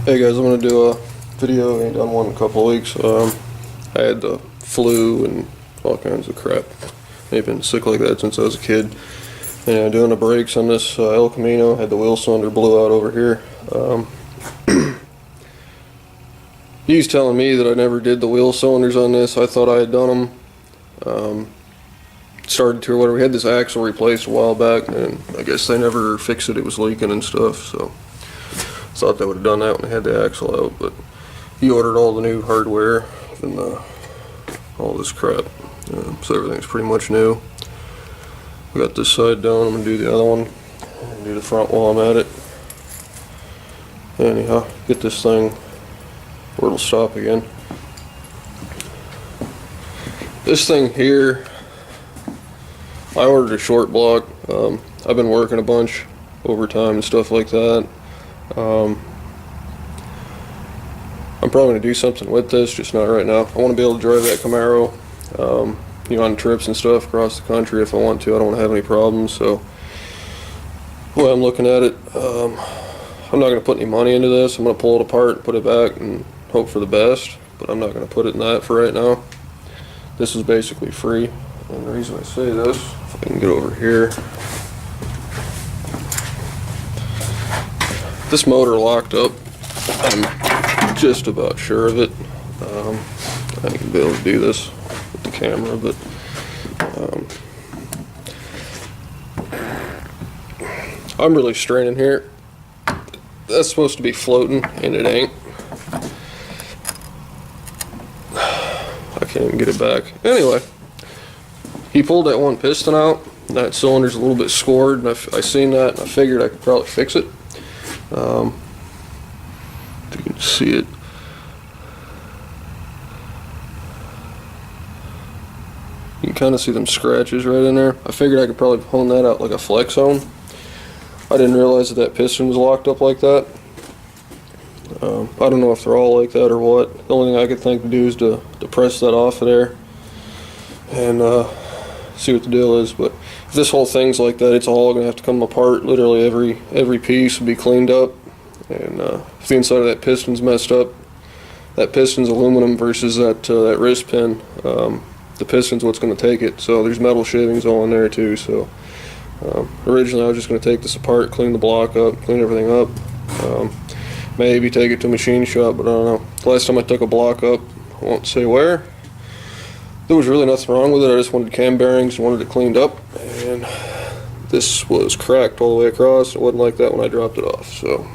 Hey guys, I'm gonna do a video. I ain't done one in a couple of weeks. I had the flu and all kinds of crap. I've been sick like that since I was a kid. And doing the brakes on this El Camino, had the wheel cylinder blew out over here. He was telling me that I never did the wheel cylinders on this. I thought I had done them. Started to or whatever. We had this axle replaced a while back, and I guess they never fixed it. It was leaking and stuff. So thought they would have done that when they had the axle out, but he ordered all the new hardware and all this crap, so everything's pretty much new. We got this side done. I'm gonna do the other one and do the front while I'm at it. Anyhow, get this thing where it'll stop again. This thing here, I ordered a short block. I've been working a bunch overtime and stuff like that. I'm probably going to do something with this, just not right now. I want to be able to drive that Camaro, on trips and stuff across the country if I want to. I don't want to have any problems, so the way I'm looking at it, I'm not going to put any money into this. I'm going to pull it apart, put it back, and hope for the best, but I'm not going to put it in that for right now. This is basically free, and the reason I say this, if I can get over here, this motor locked up. I'm just about sure of it. I can be able to do this with the camera, but I'm really straining here. That's supposed to be floating, and it ain't. I can't even get it back. Anyway, he pulled that one piston out. That cylinder's a little bit scored, and I seen that, and I figured I could probably fix it. If you can see it, you can kind of see them scratches right in there. I figured I could probably hone that out like a flex zone. I didn't realize that that piston was locked up like that. I don't know if they're all like that or what. The only thing I could think to do is to press that off of there and see what the deal is. But if this whole thing's like that, it's all gonna have to come apart. Literally every piece will be cleaned up. And if the inside of that piston's messed up, that piston's aluminum versus that wrist pin. The piston's what's going to take it. So there's metal shavings all in there too. So originally I was just going to take this apart, clean the block up, clean everything up. Maybe take it to a machine shop, but I don't know. The last time I took a block up, I won't say where, there was really nothing wrong with it. I just wanted cam bearings, wanted it cleaned up, and this was cracked all the way across. It wasn't like that when I dropped it off. So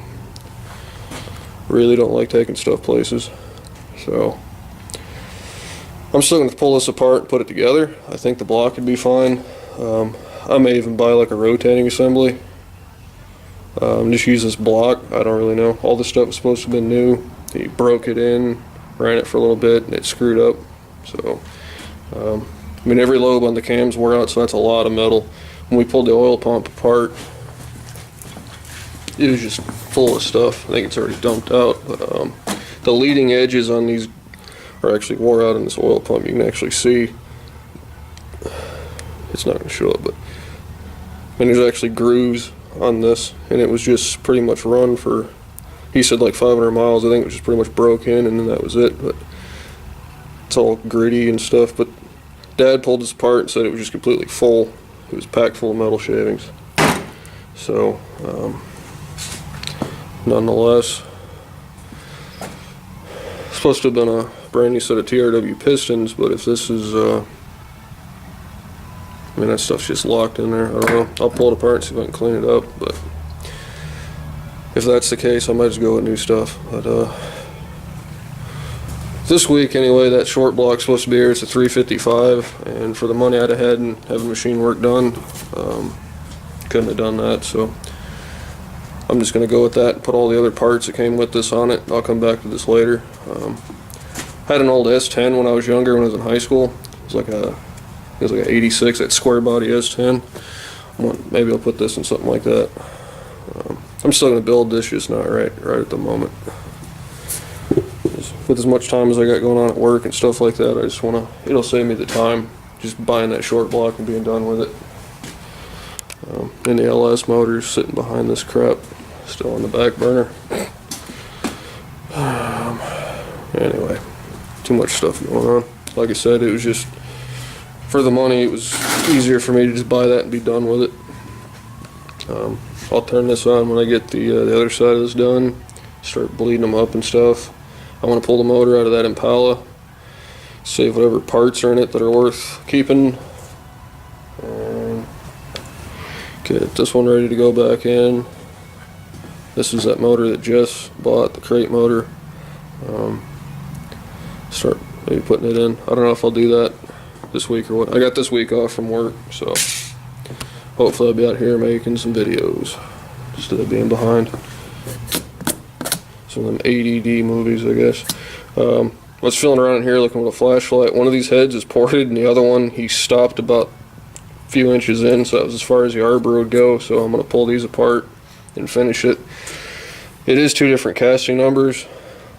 really don't like taking stuff places. So I'm still going to pull this apart and put it together. I think the block would be fine. I may even buy like a rotating assembly. Just use this block. I don't really know. All this stuff was supposed to have been new. He broke it in, ran it for a little bit, and it screwed up. So, I mean, every lobe on the cams wore out, so that's a lot of metal. When we pulled the oil pump apart, it was just full of stuff. I think it's already dumped out, but the leading edges on these are actually wore out in this oil pump. You can actually see. It's not going to show up, but there's actually grooves on this, and it was just pretty much run for, he said like 500 miles. I think it was just pretty much broke in, and then that was it. But it's all gritty and stuff. But Dad pulled this apart and said it was just completely full. It was packed full of metal shavings. So nonetheless, it's supposed to have been a brand new set of TRW pistons, but if this is, I mean, that stuff's just locked in there. I don't know. I'll pull it apart and see if I can clean it up, but if that's the case, I might just go with new stuff. But this week, anyway, that short block's supposed to be here. It's a 355, and for the money I'd have had and having machine work done, couldn't have done that, so I'm just going to go with that and put all the other parts that came with this on it. I'll come back to this later. I had an old S10 when I was younger, when I was in high school. It was like an 86, that square body S10. Maybe I'll put this in something like that. I'm still going to build this, just not right at the moment. With as much time as I got going on at work and stuff like that, I just want to, it'll save me the time just buying that short block and being done with it. And the LS motor's sitting behind this crap, still on the back burner. Anyway, too much stuff going on. Like I said, it was just, for the money, it was easier for me to just buy that and be done with it. I'll turn this on when I get the other side of this done, start bleeding them up and stuff. I want to pull the motor out of that Impala, save whatever parts are in it that are worth keeping. Get this one ready to go back in. This is that motor that Jess bought, the crate motor. Start maybe putting it in. I don't know if I'll do that this week or what. I got this week off from work, so hopefully I'll be out here making some videos instead of being behind. Some of them ADD movies, I guess. I was feeling around in here looking with a flashlight. One of these heads is ported, and the other one he stopped about a few inches in, so that was as far as the arbor would go. So I'm going to pull these apart and finish it. It is two different casting numbers.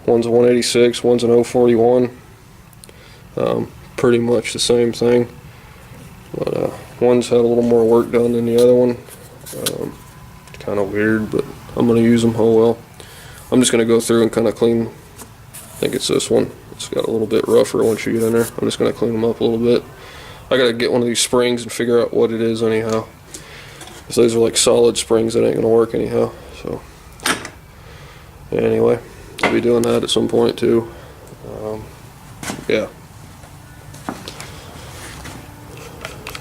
One's a 186, one's an 041. Pretty much the same thing, but one's had a little more work done than the other one. It's kind of weird, but I'm going to use them. Oh well. I'm just going to go through and kind of clean. I think it's this one. It's got a little bit rougher once you get in there. I'm just going to clean them up a little bit. I got to get one of these springs and figure out what it is anyhow. If those are like solid springs, that ain't going to work anyhow. So anyway, I'll be doing that at some point too. Yeah.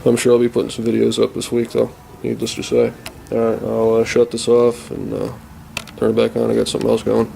I'm sure I'll be putting some videos up this week though, needless to say. Alright, I'll shut this off and turn it back on. I got something else going.